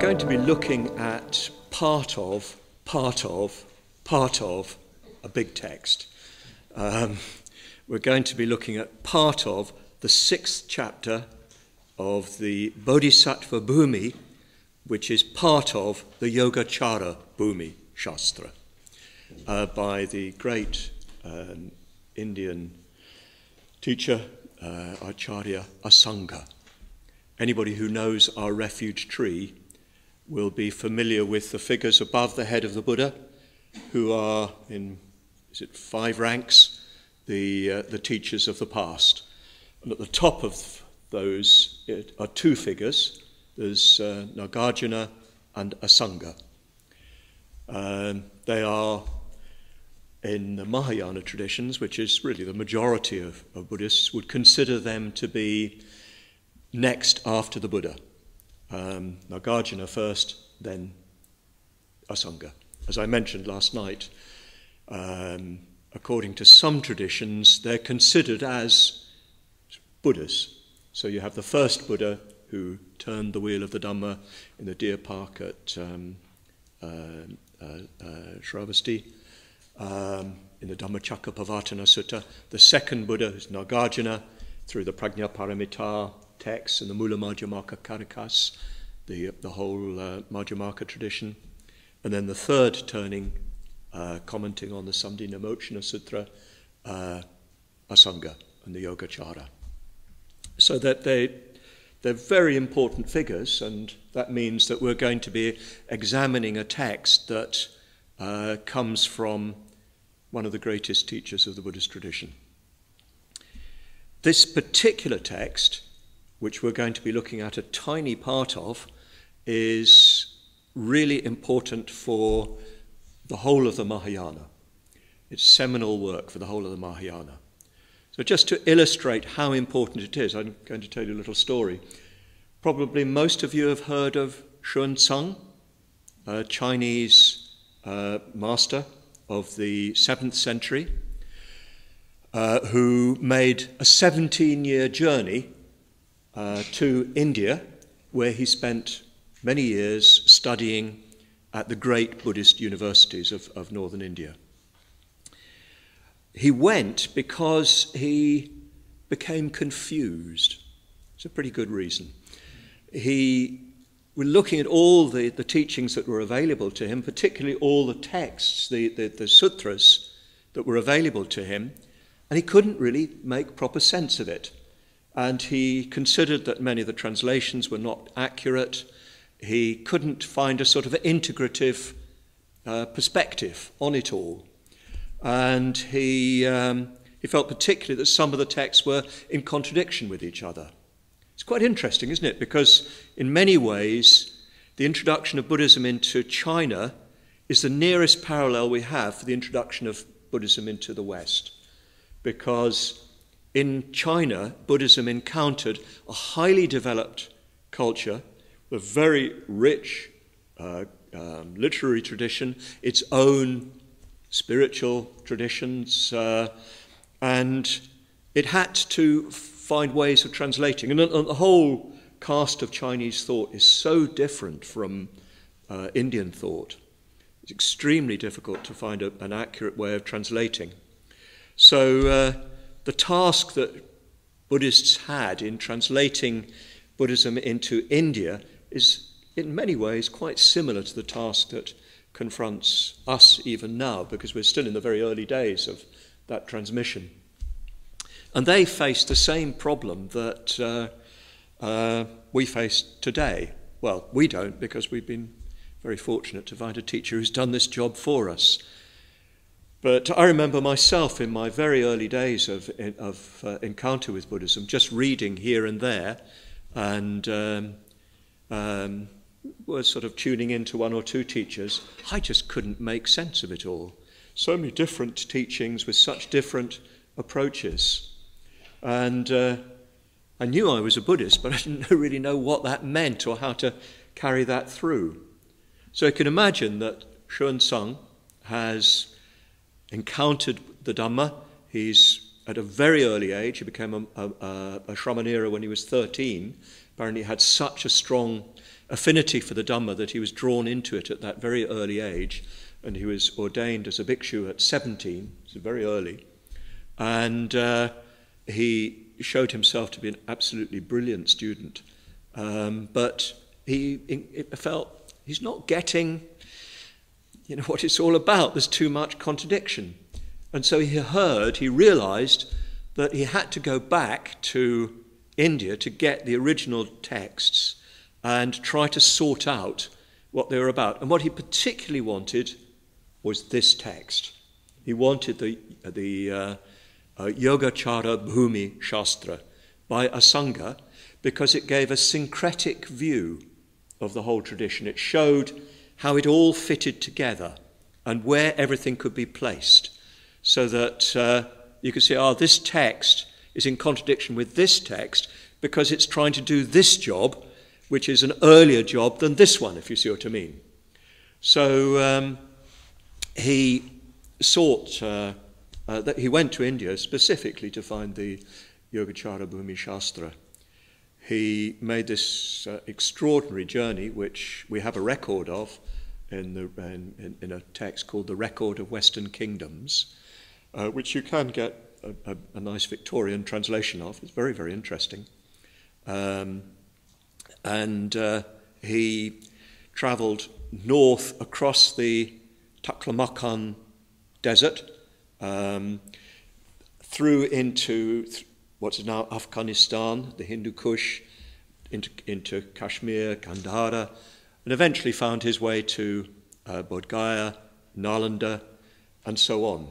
going to be looking at part of a big text. We're going to be looking at part of the 6th chapter of the Bodhisattva Bhumi, which is part of the Yogacara Bhumi Shastra, by the great Indian teacher, Acharya Asanga. Anybody who knows our refuge tree will be familiar with the figures above the head of the Buddha, who are in, 5 ranks, the teachers of the past. And at the top of those are 2 figures. There's Nagarjuna and Asanga. They are, in the Mahayana traditions, which is really the majority of Buddhists, would consider them to be next after the Buddha. Nagarjuna first, then Asanga. As I mentioned last night, according to some traditions, they're considered as Buddhas. So you have the first Buddha who turned the wheel of the Dhamma in the deer park at Shravasti, in the Dhammacakkappavattana Sutta. The second Buddha is Nagarjuna, through the Prajnaparamita texts and the Mula Madhyamaka Karikas, the whole Madhyamaka tradition. And then the third turning, commenting on the Samdhina Mochana Sutra, Asanga and the Yogacara. So that they're very important figures, and that means that we're going to be examining a text that comes from one of the greatest teachers of the Buddhist tradition. This particular text, which we're going to be looking at a tiny part of, is really important for the whole of the Mahayana. It's seminal work for the whole of the Mahayana. So just to illustrate how important it is, I'm going to tell you a little story. Probably most of you have heard of Xuanzang, a Chinese master of the 7th century, who made a 17-year journey to India, where he spent many years studying at the great Buddhist universities of northern India. He went because he became confused. It's a pretty good reason. He was looking at all the teachings that were available to him, particularly all the texts, the sutras that were available to him, and he couldn't really make proper sense of it. And he considered that many of the translations were not accurate. He couldn't find a sort of integrative perspective on it all. And he felt particularly that some of the texts were in contradiction with each other. It's quite interesting, isn't it? Because in many ways, the introduction of Buddhism into China is the nearest parallel we have for the introduction of Buddhism into the West. Because in China, Buddhism encountered a highly developed culture, a very rich literary tradition, its own spiritual traditions, and it had to find ways of translating. And the whole cast of Chinese thought is so different from Indian thought. It's extremely difficult to find an accurate way of translating. So the task that Buddhists had in translating Buddhism into India is in many ways quite similar to the task that confronts us even now, because we're still in the very early days of that transmission. And they faced the same problem that we face today. Well, we don't, because we've been very fortunate to find a teacher who's done this job for us. But I remember myself in my very early days of encounter with Buddhism, just reading here and there, and was sort of tuning into 1 or 2 teachers. I just couldn't make sense of it all. So many different teachings with such different approaches. And I knew I was a Buddhist, but I didn't really know what that meant or how to carry that through. So you can imagine that Xuanzang has encountered the Dhamma. He's at a very early age. He became a Shramanera when he was 13. Apparently he had such a strong affinity for the Dhamma that he was drawn into it at that very early age, and he was ordained as a bhikshu at 17, so very early, and he showed himself to be an absolutely brilliant student, but he felt he's not getting, what it's all about. There's too much contradiction. And so he realized that he had to go back to India to get the original texts and try to sort out what they were about. And what he particularly wanted was this text. He wanted the Yogacara Bhumi Shastra by Asanga, because it gave a syncretic view of the whole tradition. It showed how it all fitted together and where everything could be placed, so that you could say, this text is in contradiction with this text because it's trying to do this job, which is an earlier job than this one, if you see what I mean. So he sought, that he went to India specifically to find the Yogacara Bhumi Shastra. He made this extraordinary journey, which we have a record of in a text called The Record of Western Kingdoms, which you can get a nice Victorian translation of. It's very, very interesting. And he travelled north across the Taklamakan desert, through into what's now Afghanistan, the Hindu Kush, into Kashmir, Gandhara, and eventually found his way to Bodh Gaya, Nalanda, and so on.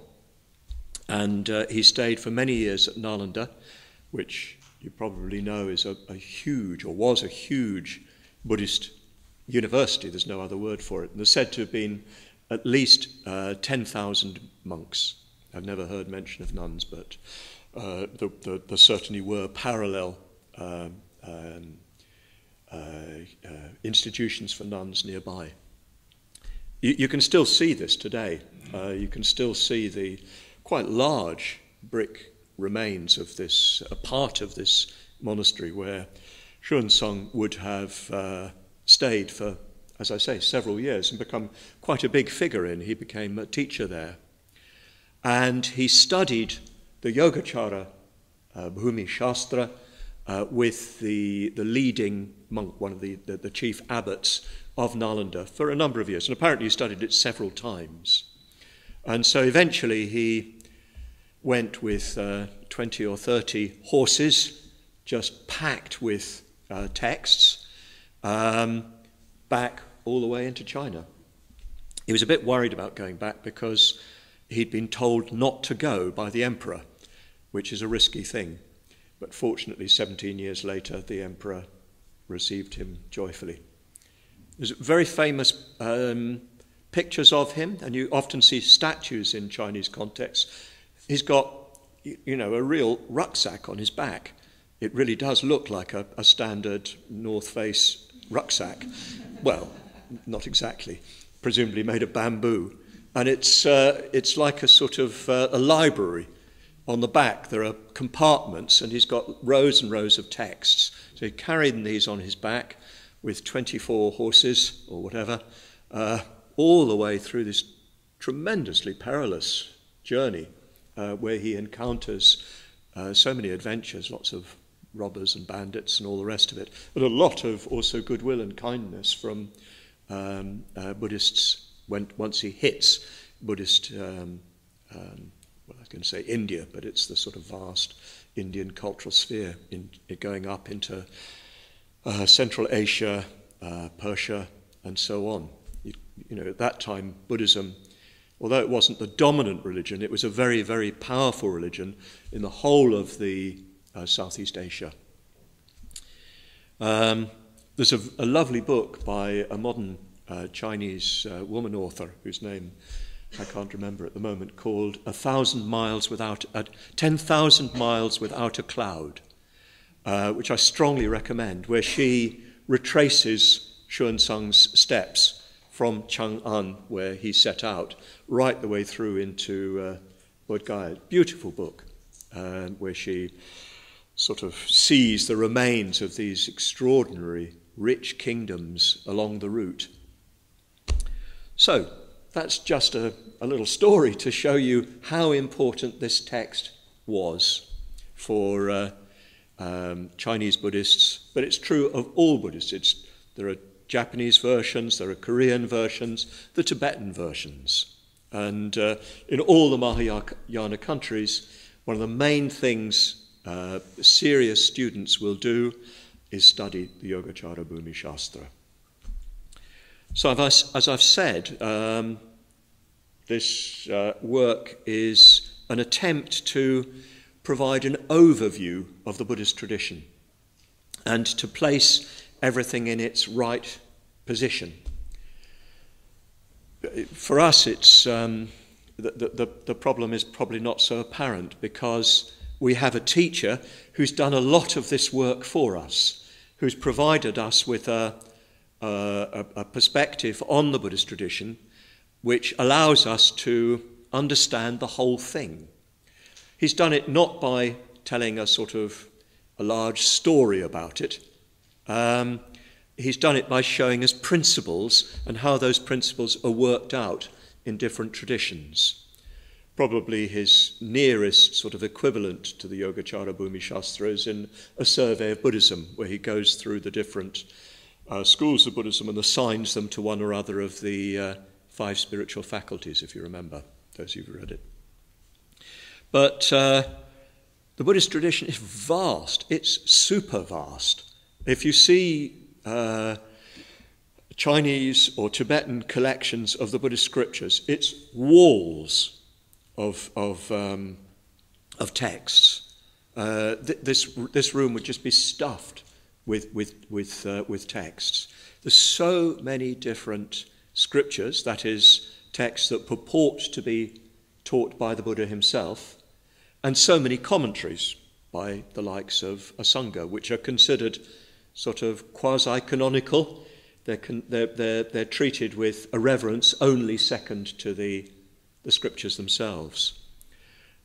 And he stayed for many years at Nalanda, which you probably know is a huge, or was a huge, Buddhist university. There's no other word for it. And there's said to have been at least 10,000 monks. I've never heard mention of nuns, but there certainly were parallel institutions for nuns nearby. You can still see this today. You can still see the quite large brick remains of this, a part of this monastery where Xuanzang would have stayed for, as I say, several years and become quite a big figure in. He became a teacher there. And he studied the Yogacara Bhumi Shastra with the leading monk, one of the chief abbots of Nalanda, for a number of years. And apparently he studied it several times. And so eventually he went with 20 or 30 horses, just packed with texts, back all the way into China. He was a bit worried about going back because he'd been told not to go by the emperor, which is a risky thing. But fortunately, 17 years later, the emperor received him joyfully. There's very famous pictures of him, and you often see statues in Chinese context. He's got, a real rucksack on his back. It really does look like a standard North Face rucksack. Well, not exactly. Presumably made of bamboo. And it's like a sort of a library. On the back there are compartments, and he's got rows and rows of texts. So he carried these on his back with 24 horses or whatever, all the way through this tremendously perilous journey where he encounters so many adventures, lots of robbers and bandits and all the rest of it, but a lot of also goodwill and kindness from Buddhists once he hits Buddhist, I was going to say India, but it's the sort of vast Indian cultural sphere going up into Central Asia, Persia, and so on. At that time, Buddhism, although it wasn't the dominant religion, it was a very, very powerful religion in the whole of the Southeast Asia. There's a lovely book by a modern Chinese woman author whose name I can't remember at the moment, called 10,000 Miles Without a Cloud, which I strongly recommend, where she retraces Xuanzang's steps from Chang'an, where he set out, right the way through into Bodh Gaya. Beautiful book, where she sort of sees the remains of these extraordinary rich kingdoms along the route. So that's just a little story to show you how important this text was for Chinese Buddhists, but it's true of all Buddhists. There are Japanese versions, there are Korean versions, the Tibetan versions. And in all the Mahayana countries, one of the main things serious students will do is study the Yogacara Bhumi Shastra. So as I've said, this work is an attempt to provide an overview of the Buddhist tradition and to place everything in its right position. For us, it's the problem is probably not so apparent because we have a teacher who's done a lot of this work for us, who's provided us with a perspective on the Buddhist tradition which allows us to understand the whole thing. He's done it not by telling a sort of a large story about it. He's done it by showing us principles and how those principles are worked out in different traditions. Probably his nearest sort of equivalent to the Yogacara Bhumi Shastra is in A Survey of Buddhism, where he goes through the different schools of Buddhism and assigns them to one or other of the 5 spiritual faculties, if you remember, those who've read it. But the Buddhist tradition is vast. It's super vast. If you see Chinese or Tibetan collections of the Buddhist scriptures, it's walls of texts. This room would just be stuffed with texts. There's so many different scriptures, that is, texts that purport to be taught by the Buddha himself, and so many commentaries by the likes of Asanga, which are considered sort of quasi-canonical. They're treated with a reverence only second to the scriptures themselves.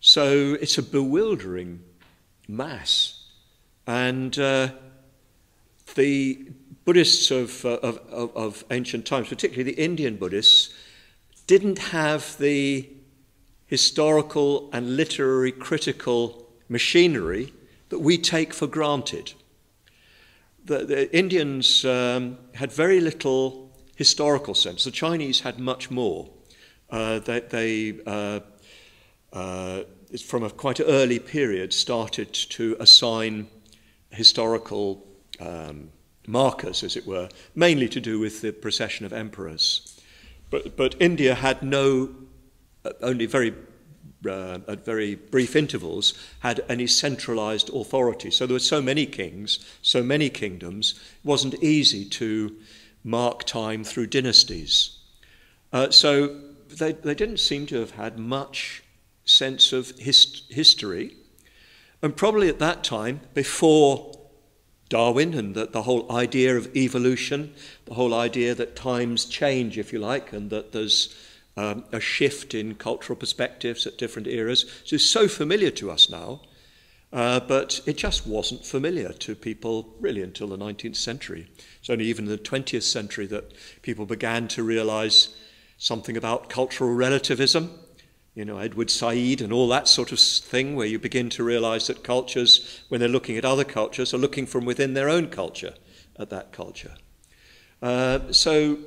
So it's a bewildering mass. And the Buddhists of ancient times, particularly the Indian Buddhists, didn't have the historical and literary critical machinery that we take for granted. The Indians had very little historical sense. The Chinese had much more. They from a quite early period, started to assign historical markers, as it were, mainly to do with the procession of emperors. But India had only at very brief intervals, had any centralized authority. So there were so many kings, so many kingdoms, it wasn't easy to mark time through dynasties. So they didn't seem to have had much sense of history. And probably at that time, before Darwin and the whole idea of evolution, the whole idea that times change, if you like, and that there's a shift in cultural perspectives at different eras. So it's so familiar to us now, but it just wasn't familiar to people really until the 19th century. It's only even in the 20th century that people began to realize something about cultural relativism, Edward Said and all that sort of thing, where you begin to realize that cultures, when they're looking at other cultures, are looking from within their own culture at that culture. So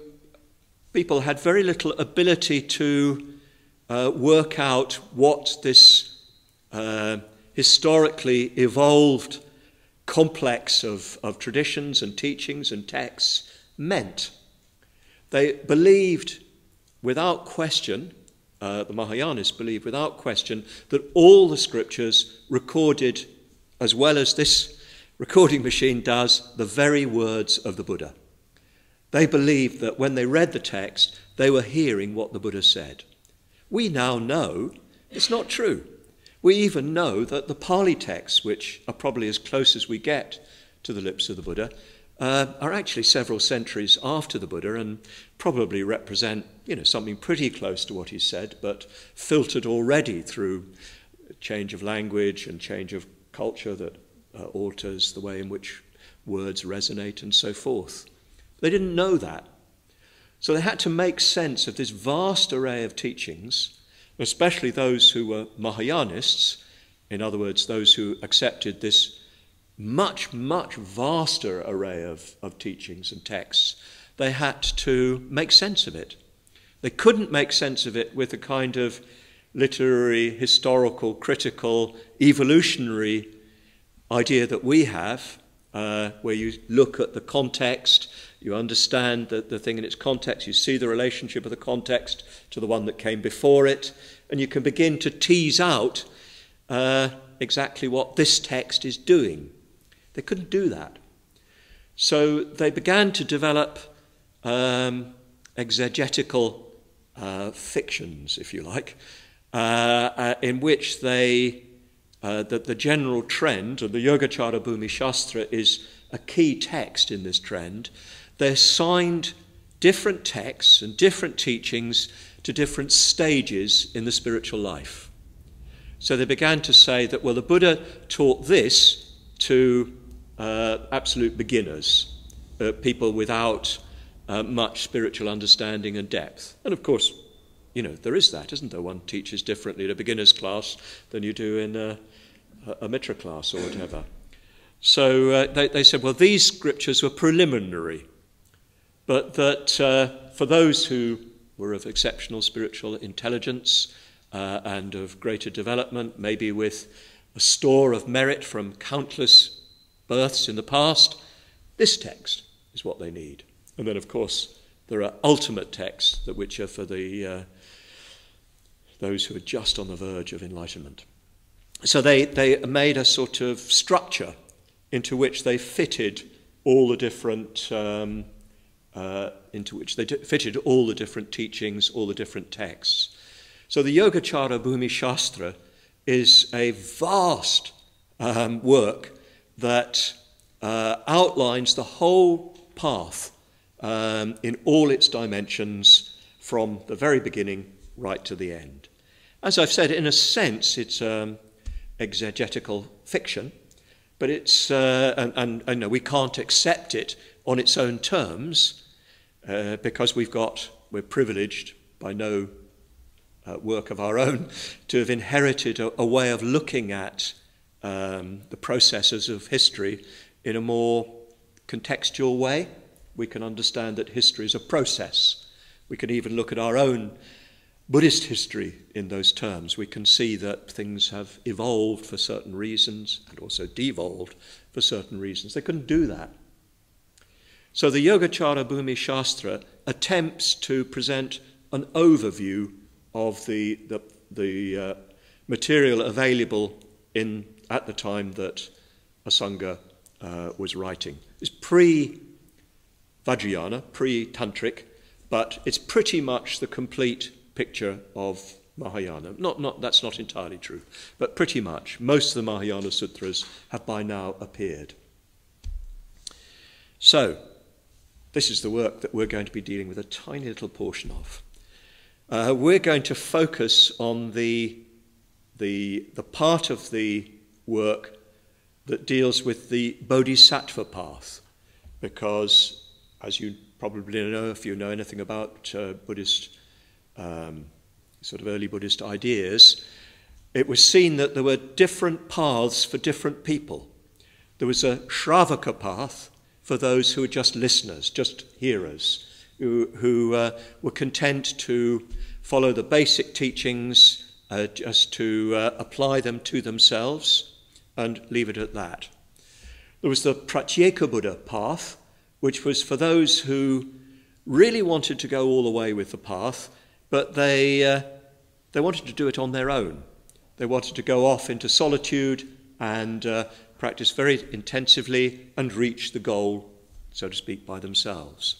people had very little ability to work out what this historically evolved complex of traditions and teachings and texts meant. They believed without question, the Mahayanists believed without question, that all the scriptures recorded, as well as this recording machine does, the very words of the Buddha. They believed that when they read the text, they were hearing what the Buddha said. We now know it's not true. We even know that the Pali texts, which are probably as close as we get to the lips of the Buddha, are actually several centuries after the Buddha and probably represent, something pretty close to what he said, but filtered already through change of language and change of culture that alters the way in which words resonate and so forth. They didn't know that. So they had to make sense of this vast array of teachings, especially those who were Mahayanists, in other words, those who accepted this much, much vaster array of teachings and texts. They had to make sense of it. They couldn't make sense of it with a kind of literary, historical, critical, evolutionary idea that we have, where you look at the context, you understand the thing in its context, you see the relationship of the context to the one that came before it, and you can begin to tease out exactly what this text is doing. They couldn't do that. So they began to develop exegetical fictions, if you like, in which the general trend, and the Yogacara Bhumi Shastra is a key text in this trend, they assigned different texts and different teachings to different stages in the spiritual life. So they began to say that, well, the Buddha taught this to absolute beginners, people without much spiritual understanding and depth. And of course, you know, there is that, isn't there? One teaches differently in a beginner's class than you do in a mitra class or whatever. So they said, well, these scriptures were preliminary, but that for those who were of exceptional spiritual intelligence and of greater development, maybe with a store of merit from countless births in the past, this text is what they need. And then, of course, there are ultimate texts which are for those who are just on the verge of enlightenment. So they made a sort of structure into which they fitted all the different teachings, all the different texts. So the Yogacara Bhumi Shastra is a vast work that outlines the whole path in all its dimensions from the very beginning right to the end. As I've said, in a sense, it's exegetical fiction, but it's and no, we can't accept it on its own terms because we're privileged by no work of our own to have inherited a way of looking at the processes of history in a more contextual way. We can understand that history is a process. We can even look at our own Buddhist history in those terms. We can see that things have evolved for certain reasons and also devolved for certain reasons. They couldn't do that. So the Yogacara Bhumi Shastra attempts to present an overview of the material available at the time that Asanga was writing. It's pre-Vajrayana, pre-Tantric, but it's pretty much the complete picture of Mahayana. That's not entirely true, but pretty much. Most of the Mahayana sutras have by now appeared. So, this is the work that we're going to be dealing with a tiny little portion of. We're going to focus on the part of the work that deals with the Bodhisattva Path, because, as you probably know, if you know anything about Buddhist, sort of early Buddhist ideas, it was seen that there were different paths for different people. There was a Shravaka path for those who were just listeners, just hearers, who were content to follow the basic teachings, just to apply them to themselves and leave it at that. There was the Pratyeka Buddha path, which was for those who really wanted to go all the way with the path, but they wanted to do it on their own. They wanted to go off into solitude and practice very intensively and reach the goal, so to speak, by themselves.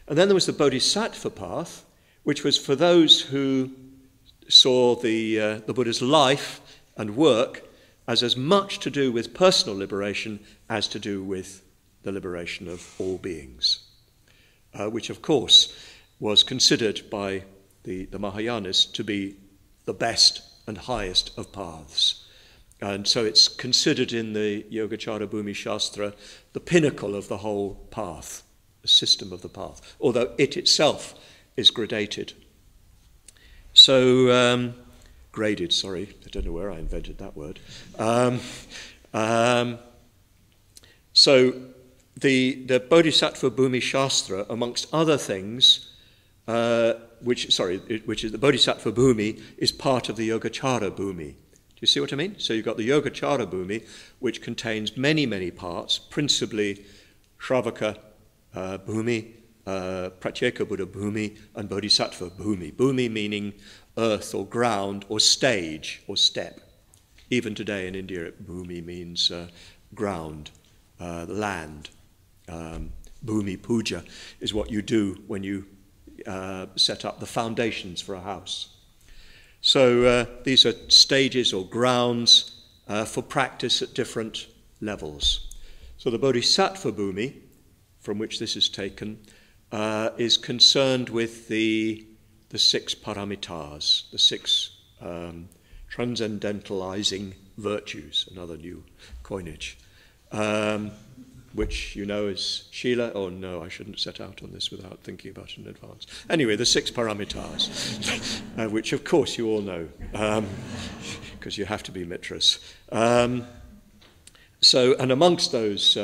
And then there was the Bodhisattva path, which was for those who saw the Buddha's life and work as much to do with personal liberation as to do with the liberation of all beings, which of course was considered by the Mahayanists to be the best and highest of paths. And so it's considered in the Yogacara Bhumi Shastra the pinnacle of the whole path, the system of the path, although it itself is gradated. So, graded, sorry, I don't know where I invented that word. So the Bodhisattva Bhumi Shastra, amongst other things, which is the Bodhisattva Bhumi, is part of the Yogacara Bhumi. Do you see what I mean? So you've got the Yogacara Bhumi, which contains many, many parts, principally Shravaka Bhumi, Pratyeka Buddha Bhumi, and Bodhisattva Bhumi. Bhumi meaning earth or ground or stage or step. Even today in India, Bhumi means ground, land. Bhumi Puja is what you do when you set up the foundations for a house. So these are stages or grounds for practice at different levels. So the Bodhisattva Bhumi, from which this is taken, is concerned with the six paramitas, the six transcendentalizing virtues, another new coinage, which you know is Shila. Oh no, I shouldn't set out on this without thinking about it in advance. Anyway, the six paramitas, which of course you all know, because you have to be mitras. So, and amongst those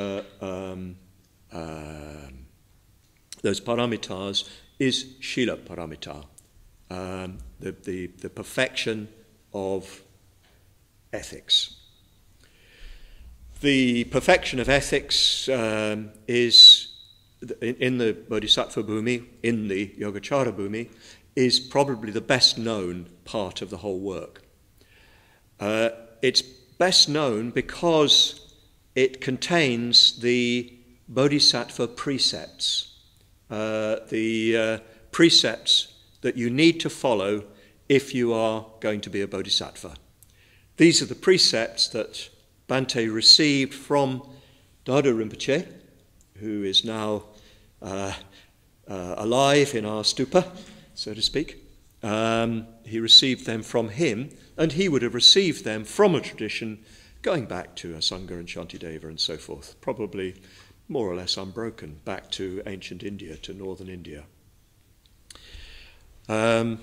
paramitas is Shila paramita, the perfection of ethics. The perfection of ethics is, in the Bodhisattva Bhumi, in the Yogacara Bhumi, is probably the best known part of the whole work. It's best known because it contains the Bodhisattva Precepts, the precepts that you need to follow if you are going to be a Bodhisattva. These are the precepts that Bhante received from Dada Rinpoche, who is now alive in our stupa, so to speak. He received them from him, and he would have received them from a tradition going back to Asanga and Shantideva and so forth, probably more or less unbroken, back to ancient India, to northern India. I'm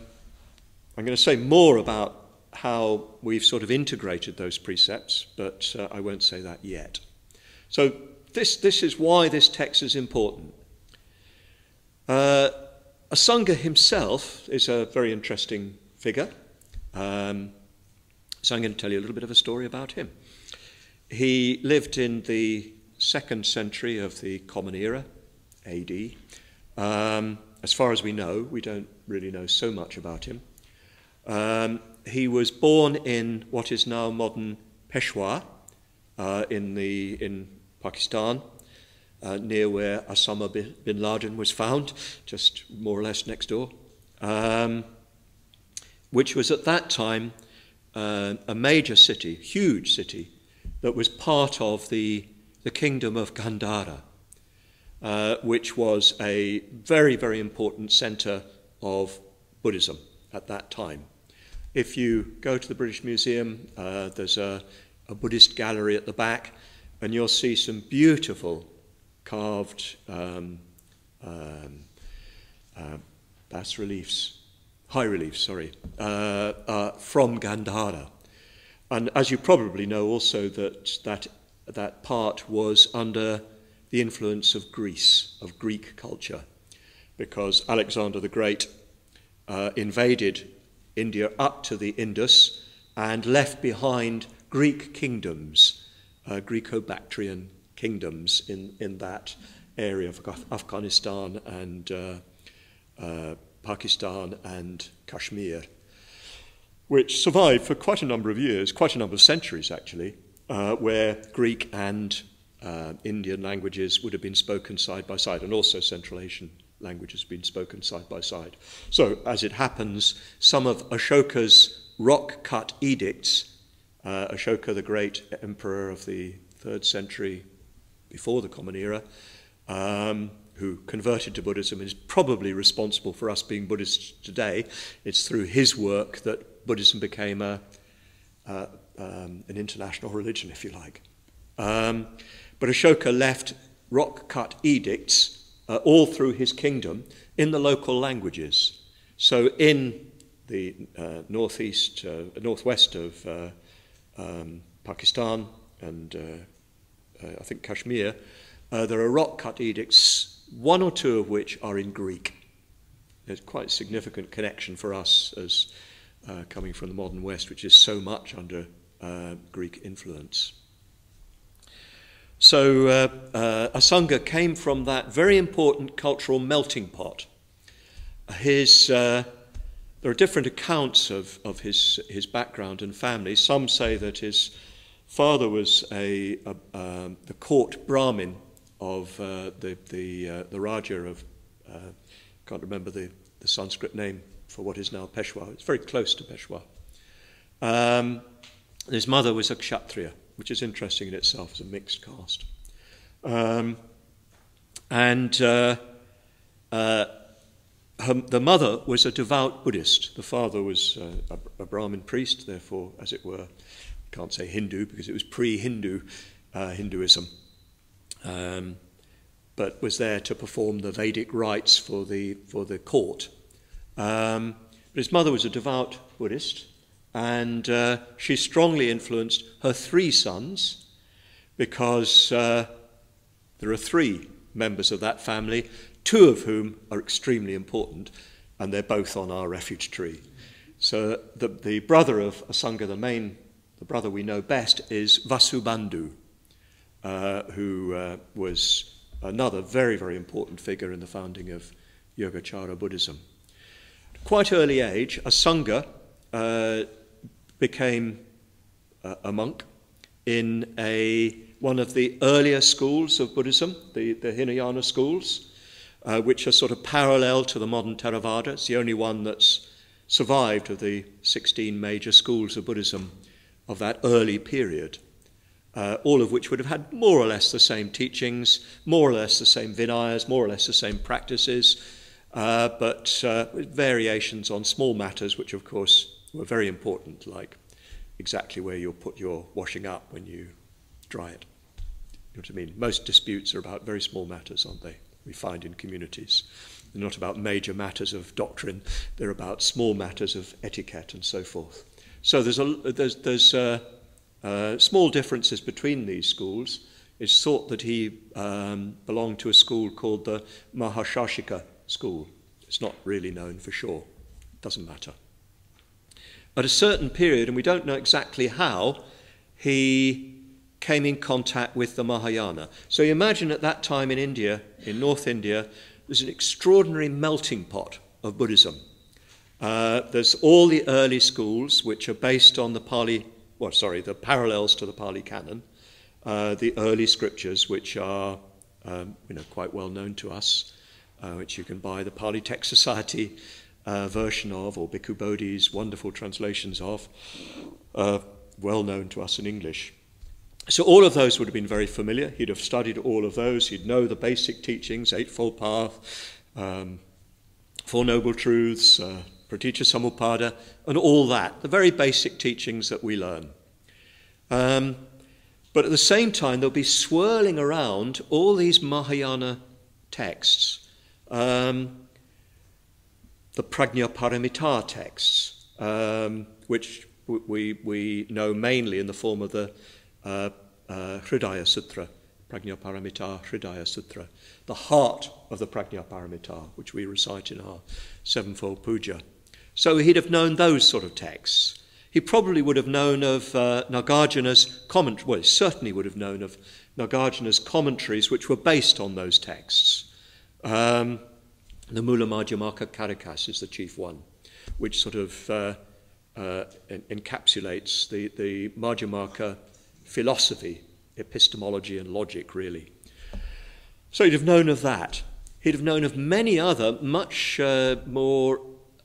going to say more about how we've sort of integrated those precepts, but I won't say that yet. So this is why this text is important. Asanga himself is a very interesting figure. So I'm going to tell you a little bit of a story about him. He lived in the 2nd century of the Common Era, AD. As far as we know, we don't really know so much about him. He was born in what is now modern Peshawar, in Pakistan, near where Osama bin Laden was found, just more or less next door, which was at that time a major city, huge city, that was part of the kingdom of Gandhara, which was a very, very important centre of Buddhism at that time. If you go to the British Museum, there's a Buddhist gallery at the back, and you'll see some beautiful carved high reliefs, from Gandhara. And as you probably know also that part was under the influence of Greece, of Greek culture, because Alexander the Great invaded India up to the Indus and left behind Greek kingdoms, Greco-Bactrian kingdoms in that area of Afghanistan and Pakistan and Kashmir, which survived for quite a number of years, quite a number of centuries actually, where Greek and Indian languages would have been spoken side by side, and also Central Asian languages been spoken side by side. So, as it happens, some of Ashoka's rock-cut edicts, Ashoka, the great emperor of the 3rd century before the Common Era, who converted to Buddhism and is probably responsible for us being Buddhists today. It's through his work that Buddhism became an international religion, if you like. But Ashoka left rock-cut edicts all through his kingdom in the local languages. So in the northwest of Pakistan and I think Kashmir, there are rock-cut edicts, one or two of which are in Greek. There's quite a significant connection for us as coming from the modern West, which is so much under Greek influence. So Asanga came from that very important cultural melting pot. There are different accounts of his background and family. Some say that his father was the court Brahmin of the Raja of, can't remember the Sanskrit name for what is now Peshawar. It's very close to Peshawar. His mother was a Kshatriya, which is interesting in itself as a mixed caste. The mother was a devout Buddhist. The father was a Brahmin priest, therefore, as it were, I can't say Hindu because it was pre-Hindu Hinduism, but was there to perform the Vedic rites for the court. But his mother was a devout Buddhist, and she strongly influenced her three sons, because there are three members of that family, two of whom are extremely important, and they're both on our refuge tree. So the brother of Asanga, the brother we know best, is Vasubandhu, who was another very, very important figure in the founding of Yogacara Buddhism. At quite early age, Asanga became a monk in one of the earlier schools of Buddhism, the Hinayana schools, which are sort of parallel to the modern Theravada. It's the only one that's survived of the 16 major schools of Buddhism of that early period, all of which would have had more or less the same teachings, more or less the same vinayas, more or less the same practices, but with variations on small matters, which of course were very important, like exactly where you'll put your washing up when you dry it. You know what I mean? Most disputes are about very small matters, aren't they? We find in communities. They're not about major matters of doctrine, they're about small matters of etiquette and so forth. So there's small differences between these schools. It's thought that he belonged to a school called the Mahashashika school. It's not really known for sure. It doesn't matter. At a certain period, and we don't know exactly how, he came in contact with the Mahayana. So you imagine at that time in India, in North India, there's an extraordinary melting pot of Buddhism. There's all the early schools which are based on the parallels to the Pali Canon, the early scriptures which are quite well known to us, which you can buy the Pali Text Society version of, or Bhikkhu Bodhi's wonderful translations of, well known to us in English. So all of those would have been very familiar. He'd have studied all of those. He'd know the basic teachings, Eightfold Path, Four Noble Truths, Praticca Samuppada, and all that, the very basic teachings that we learn. But at the same time, there'll be swirling around all these Mahayana texts, the Prajnaparamita texts, which we know mainly in the form of the Hridaya Sutra, Prajnaparamita Hridaya Sutra, the heart of the Prajnaparamita, which we recite in our sevenfold puja. So he'd have known those sort of texts. He probably would have known of Nagarjuna's commentaries, well, he certainly would have known of Nagarjuna's commentaries, which were based on those texts. The Mula Madhyamaka Karikas is the chief one, which sort of encapsulates the Madhyamaka philosophy, epistemology and logic, really. So he'd have known of that. He'd have known of many other, much more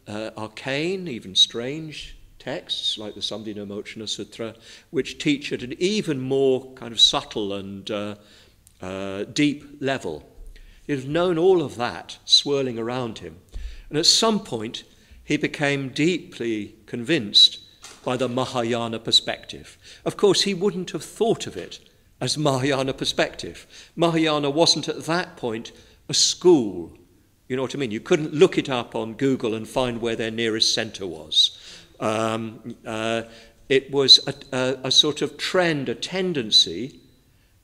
arcane, even strange texts, like the Samdhina Sutra, which teach at an even more kind of subtle and deep level. He'd have known all of that swirling around him. And at some point, he became deeply convinced by the Mahayana perspective. Of course, he wouldn't have thought of it as Mahayana perspective. Mahayana wasn't at that point a school. You know what I mean? You couldn't look it up on Google and find where their nearest centre was. It was a sort of trend, a tendency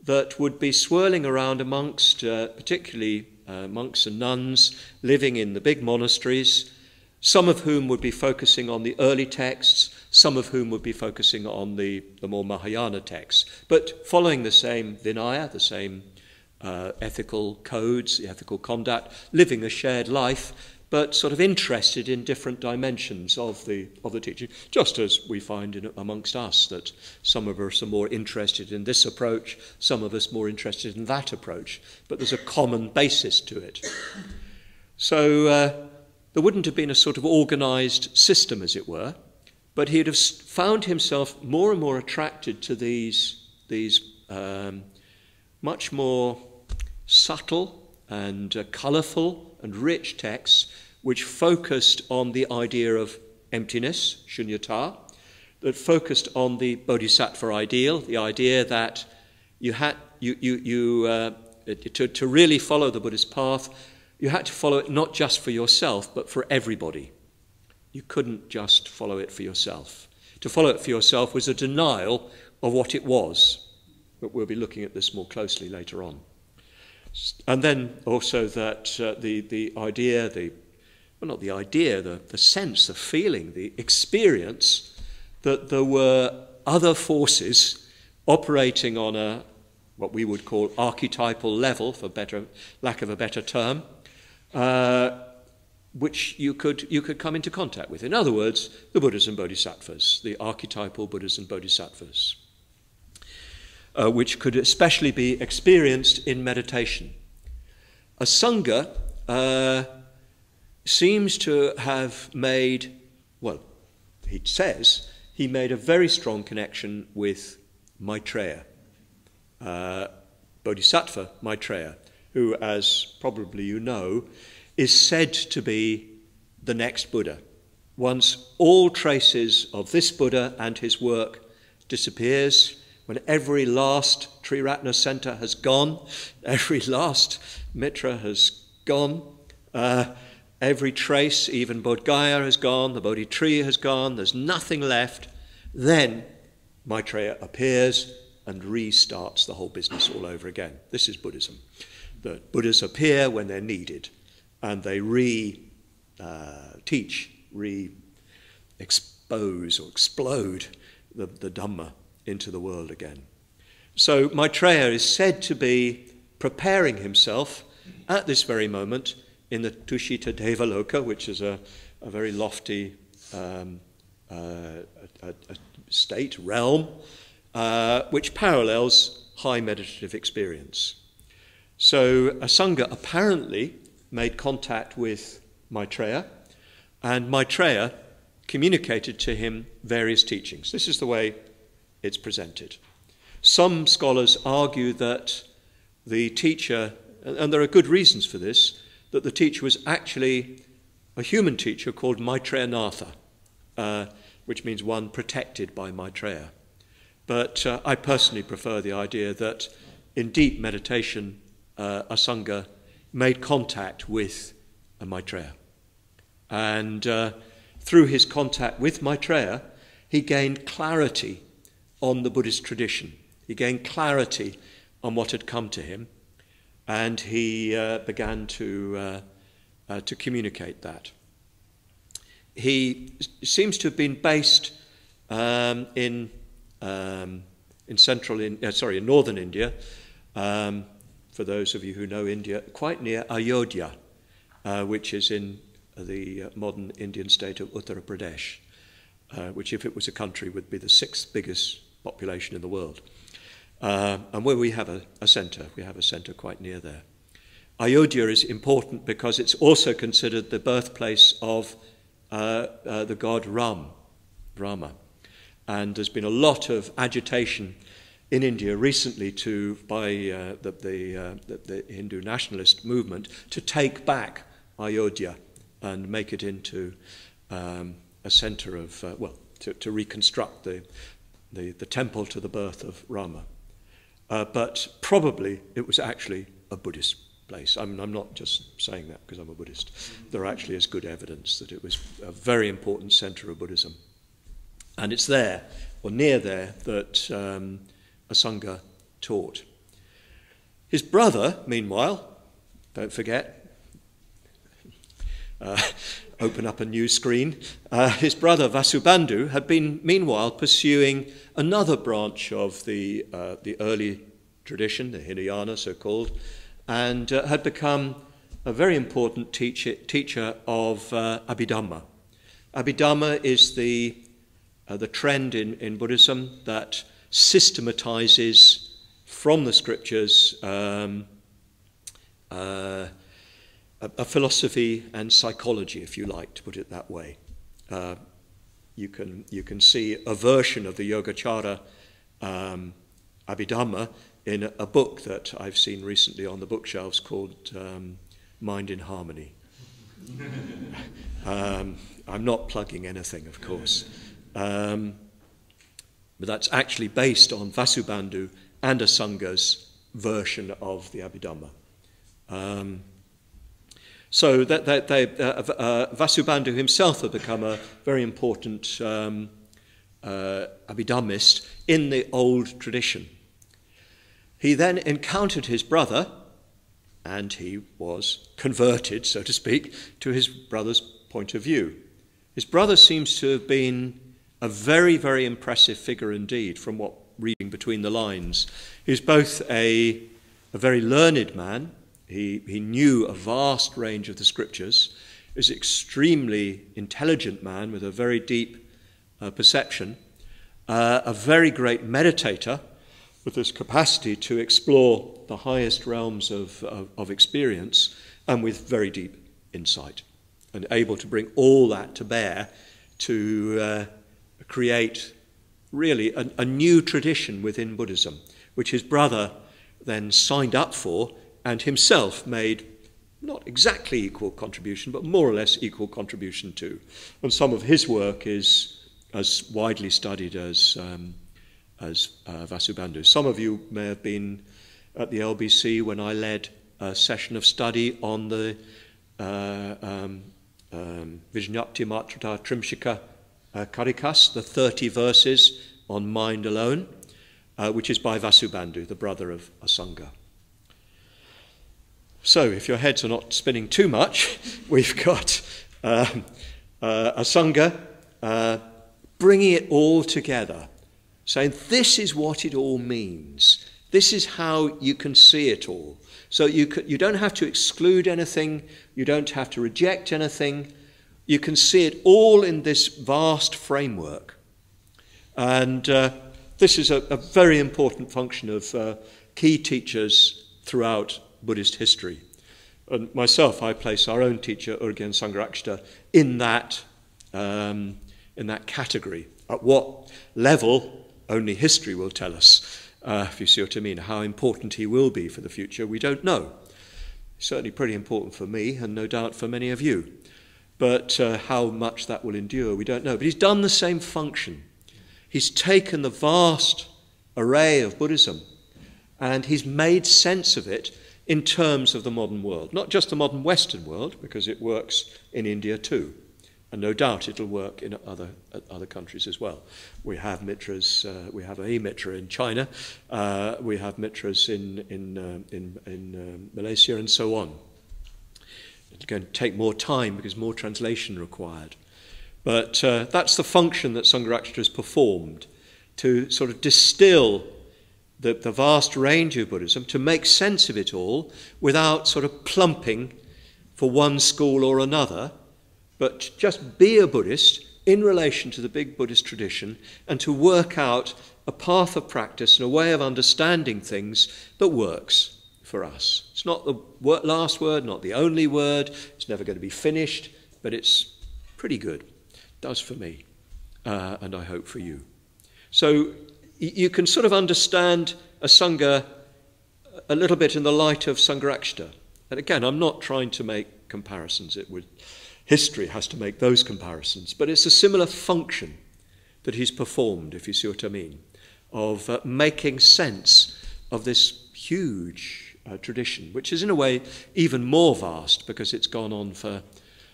that would be swirling around amongst particularly monks and nuns living in the big monasteries, some of whom would be focusing on the early texts, some of whom would be focusing on the more Mahayana texts, but following the same Vinaya, the same ethical codes, the ethical conduct, living a shared life, but sort of interested in different dimensions of the teaching, just as we find amongst us that some of us are more interested in this approach, some of us more interested in that approach, but there's a common basis to it. So there wouldn't have been a sort of organised system, as it were, but he'd have found himself more and more attracted to these much more subtle and colourful and rich texts which focused on the idea of emptiness, shunyata, that focused on the bodhisattva ideal, the idea that to really follow the Buddhist path, you had to follow it not just for yourself, but for everybody. You couldn't just follow it for yourself. To follow it for yourself was a denial of what it was. But we'll be looking at this more closely later on. And then also that the sense, the feeling, the experience that there were other forces operating on what we would call archetypal level, for lack of a better term, which you could come into contact with. In other words, the Buddhas and Bodhisattvas, the archetypal Buddhas and Bodhisattvas, which could especially be experienced in meditation. A Sangha seems to have made, well, he says, he made a very strong connection with Maitreya, Bodhisattva Maitreya, who, as probably you know, is said to be the next Buddha. Once all traces of this Buddha and his work disappears, when every last Triratna center has gone, every last Mitra has gone, every trace, even Bodh Gaya has gone, the Bodhi tree has gone, there's nothing left, then Maitreya appears and restarts the whole business all over again. This is Buddhism. The Buddhas appear when they're needed, and they teach, expose or explode the Dhamma into the world again. So Maitreya is said to be preparing himself at this very moment in the Tushita Devaloka, which is a very lofty state, realm, which parallels high meditative experience. So a Sangha apparently made contact with Maitreya, and Maitreya communicated to him various teachings. This is the way it's presented. Some scholars argue that the teacher, and there are good reasons for this, that the teacher was actually a human teacher called Maitreyanatha, which means one protected by Maitreya. But I personally prefer the idea that in deep meditation, a Sangha made contact with a Maitreya. And through his contact with Maitreya, he gained clarity on the Buddhist tradition. He gained clarity on what had come to him, and he began to communicate that. He seems to have been based in northern India, for those of you who know India, quite near Ayodhya, which is in the modern Indian state of Uttar Pradesh, which, if it was a country, would be the 6th biggest population in the world. And where we have a centre, we have a centre quite near there. Ayodhya is important because it's also considered the birthplace of the god Rama. And there's been a lot of agitation in India recently by the Hindu nationalist movement to take back Ayodhya and make it into a centre of, to reconstruct the temple to the birth of Rama. But probably it was actually a Buddhist place. I'm not just saying that because I'm a Buddhist. There actually is good evidence that it was a very important centre of Buddhism. And it's there, or near there, that Asanga taught. His brother, meanwhile, don't forget, open up a new screen, his brother Vasubandhu had been, meanwhile, pursuing another branch of the early tradition, the Hinayana so-called, and had become a very important teacher of Abhidhamma. Abhidhamma is the trend in Buddhism that systematizes from the scriptures a philosophy and psychology, if you like, to put it that way. You can see a version of the Yogacara Abhidhamma in a book that I've seen recently on the bookshelves called Mind in Harmony. I'm not plugging anything, of course. But that's actually based on Vasubandhu and Asanga's version of the Abhidhamma. So Vasubandhu himself had become a very important Abhidhammist in the old tradition. He then encountered his brother, and he was converted, so to speak, to his brother's point of view. His brother seems to have been a very, very impressive figure indeed, from what reading between the lines. He was both a very learned man. He knew a vast range of the scriptures. He was an extremely intelligent man with a very deep perception, a very great meditator with this capacity to explore the highest realms of experience, and with very deep insight, and able to bring all that to bear to create really a new tradition within Buddhism, which his brother then signed up for and himself made not exactly equal contribution, but more or less equal contribution to. And some of his work is as widely studied as Vasubandhu. Some of you may have been at the LBC when I led a session of study on the Vijñapti Matrata Trimshika Karikas, the 30 verses on mind alone, which is by Vasubandhu, the brother of Asanga. So, if your heads are not spinning too much, we've got Asanga bringing it all together, saying this is what it all means. This is how you can see it all. So you don't have to exclude anything. You don't have to reject anything. You can see it all in this vast framework. And this is a very important function of key teachers throughout Buddhist history. And myself, I place our own teacher, Urgyen Sangharakshita, in that category. At what level, only history will tell us. If you see what I mean, how important he will be for the future, we don't know. Certainly pretty important for me, and no doubt for many of you. But how much that will endure, we don't know. But he's done the same function. He's taken the vast array of Buddhism and he's made sense of it in terms of the modern world. Not just the modern Western world, because it works in India too. And no doubt it'll work in other countries as well. We have mitras. We have a mitra in China. We have mitras in Malaysia, and so on. It's going to take more time because more translation required. But that's the function that Sangharakshita has performed, to sort of distill the vast range of Buddhism, to make sense of it all without sort of plumping for one school or another, but just be a Buddhist in relation to the big Buddhist tradition, and to work out a path of practice and a way of understanding things that works for us. It's not the last word, not the only word. It's never going to be finished, but it's pretty good. It does for me, and I hope for you. So you can sort of understand a Sangha a little bit in the light of Sangharakshita. And again, I'm not trying to make comparisons. History has to make those comparisons, but it's a similar function. that he's performed, if you see what I mean, of making sense of this huge tradition, which is in a way even more vast because it's gone on for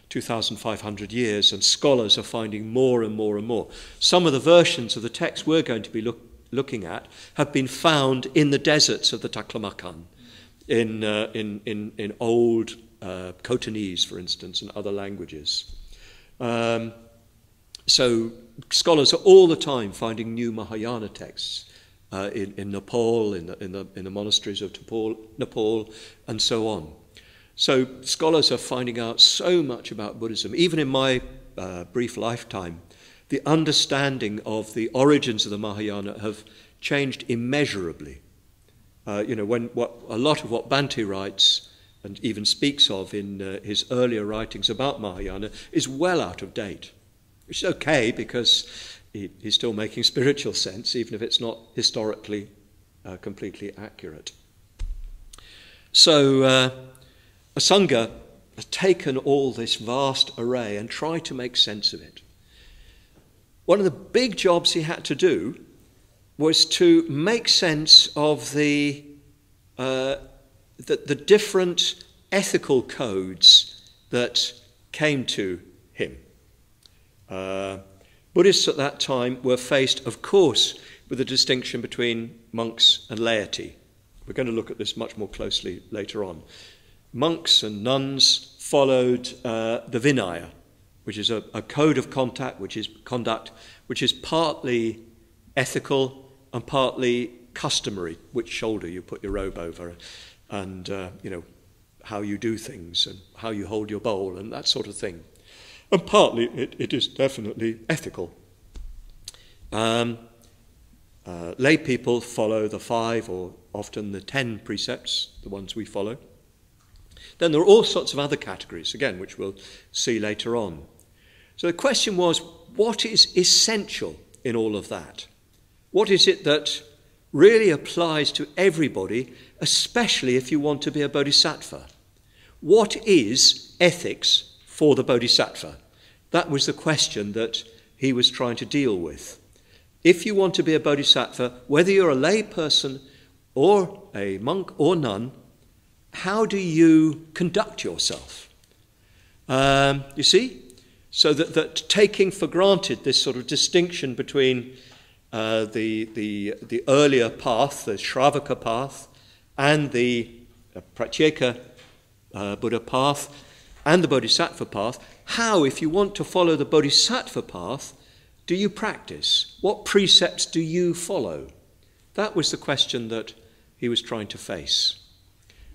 2,500 years and scholars are finding more and more and more. Some of the versions of the text we're going to be looking at have been found in the deserts of the Taklamakan, in old Khotanese, for instance, and other languages. So scholars are all the time finding new Mahayana texts in Nepal, in the monasteries of Nepal, and so on. So scholars are finding out so much about Buddhism. Even in my brief lifetime, the understanding of the origins of the Mahayana have changed immeasurably. A lot of what Bhante writes and even speaks of in his earlier writings about Mahayana is well out of date, which is okay because he's still making spiritual sense, even if it's not historically completely accurate. So a Sangha has taken all this vast array and tried to make sense of it. One of the big jobs he had to do was to make sense of the different ethical codes that came to him. Buddhists at that time were faced, of course, with the distinction between monks and laity. We're going to look at this much more closely later on. Monks and nuns followed the Vinaya, which is a code of conduct, which is partly ethical and partly customary, which shoulder you put your robe over, and how you do things and how you hold your bowl and that sort of thing. And partly it is definitely ethical. Lay people follow the 5 or often the 10 precepts, the ones we follow. Then there are all sorts of other categories, again, which we'll see later on. So the question was, what is essential in all of that? What is it that really applies to everybody, especially if you want to be a bodhisattva? What is ethics for the bodhisattva? That was the question that he was trying to deal with. If you want to be a bodhisattva, whether you're a lay person or a monk or nun, how do you conduct yourself? You see? So that taking for granted this sort of distinction between the earlier path, the Shravaka path, and the Pratyeka Buddha path, and the Bodhisattva path, how, if you want to follow the Bodhisattva path, do you practice? What precepts do you follow? That was the question that he was trying to face.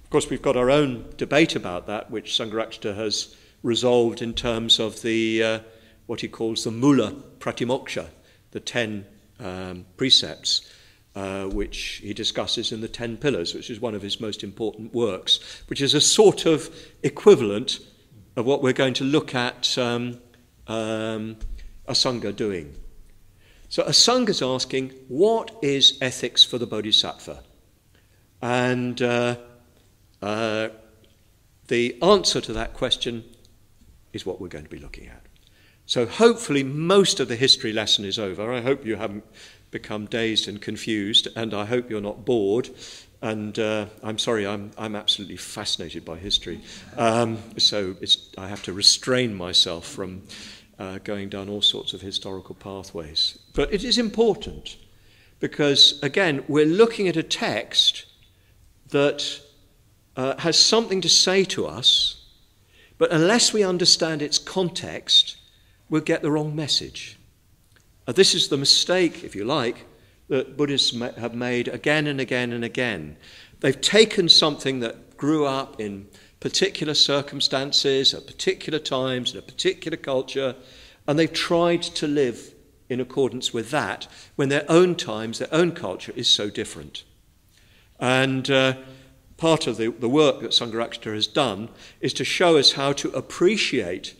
Of course, we've got our own debate about that, which Sangharakshita has resolved in terms of the what he calls the Mula Pratimoksha, the 10 precepts, which he discusses in the 10 Pillars, which is one of his most important works, which is a sort of equivalent of what we're going to look at a Sangha doing. So a Sangha is asking, what is ethics for the Bodhisattva? And the answer to that question is what we're going to be looking at. So hopefully most of the history lesson is over. I hope you haven't become dazed and confused, and I hope you're not bored. And I'm sorry, I'm absolutely fascinated by history. So I have to restrain myself from going down all sorts of historical pathways. But it is important because, again, we're looking at a text that has something to say to us, but unless we understand its context, we'll get the wrong message. This is the mistake, if you like, that Buddhists have made again and again and again. They've taken something that grew up in particular circumstances, at particular times, in a particular culture, and they've tried to live in accordance with that when their own times, their own culture is so different. And part of the work that Sangharakshita has done is to show us how to appreciate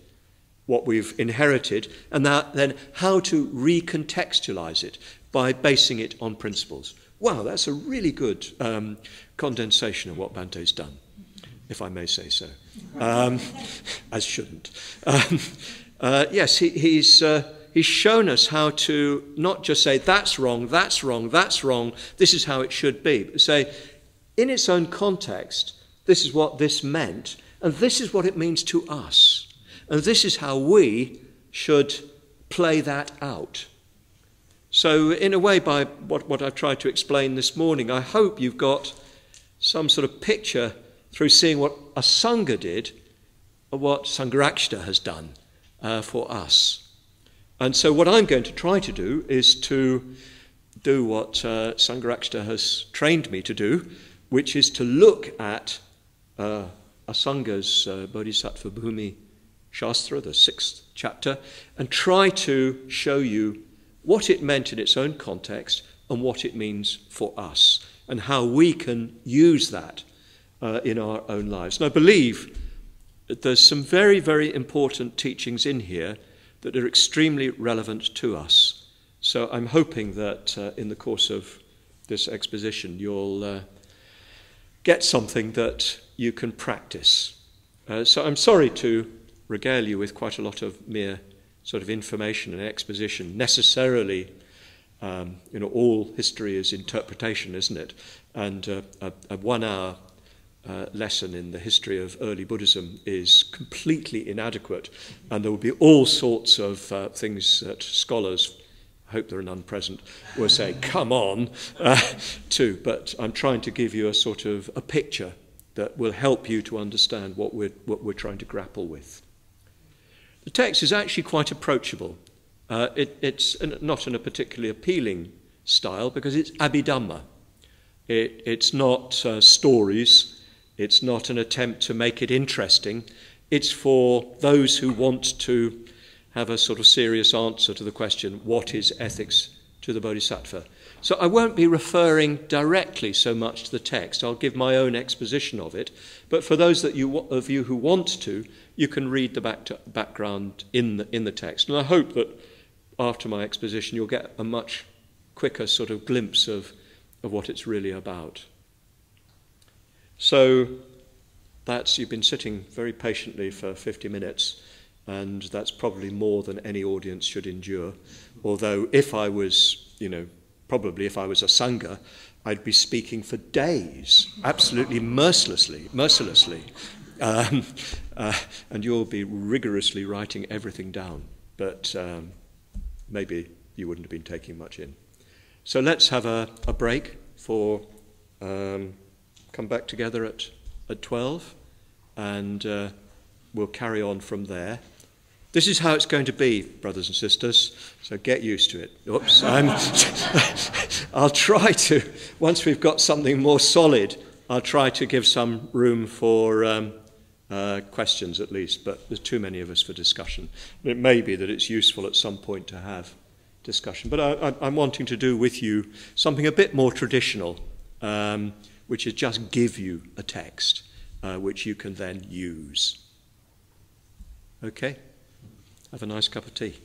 what we've inherited and then how to recontextualize it by basing it on principles. Wow, that's a really good condensation of what Bhante's done, if I may say so, as shouldn't. Yes, he's he's shown us how to not just say, that's wrong, that's wrong, that's wrong, this is how it should be, but say, in its own context, this is what this meant, and this is what it means to us. And this is how we should play that out. So in a way, by what I've tried to explain this morning, I hope you've got some sort of picture through seeing what a Sangha did, or what Sangharakshita has done for us. And so what I'm going to try to do is to do what Sangharakshita has trained me to do, which is to look at a Sangha's Bodhisattva Bhumi Shastra, the 6th chapter, and try to show you what it meant in its own context and what it means for us, and how we can use that in our own lives. And I believe that there's some very, very important teachings in here that are extremely relevant to us. So I'm hoping that in the course of this exposition you'll get something that you can practice. So I'm sorry to regale you with quite a lot of mere sort of information and exposition. Necessarily, all history is interpretation, isn't it? And a 1 hour lesson in the history of early Buddhism is completely inadequate, and there will be all sorts of things that scholars, I hope there are none present, will say, come on, to. But I'm trying to give you a sort of a picture that will help you to understand what we're trying to grapple with. The text is actually quite approachable. It's not in a particularly appealing style because it's Abhidhamma. It's not stories. It's not an attempt to make it interesting. It's for those who want to have a sort of serious answer to the question, what is ethics to the Bodhisattva? So I won't be referring directly so much to the text. I'll give my own exposition of it. But for those of you who want to, you can read the background in the text. And I hope that after my exposition you'll get a much quicker sort of glimpse of what it's really about. So you've been sitting very patiently for 50 minutes, and that's probably more than any audience should endure. Although if I was, probably if I was a Sangha, I'd be speaking for days, absolutely mercilessly. And you'll be rigorously writing everything down. But maybe you wouldn't have been taking much in. So let's have a break for... come back together at 12, and we'll carry on from there. This is how it's going to be, brothers and sisters, so get used to it. Oops, I'll try to, once we've got something more solid, I'll try to give some room for questions at least, but there's too many of us for discussion. It may be that it's useful at some point to have discussion, but I'm wanting to do with you something a bit more traditional, which is just give you a text which you can then use. Okay? Have a nice cup of tea.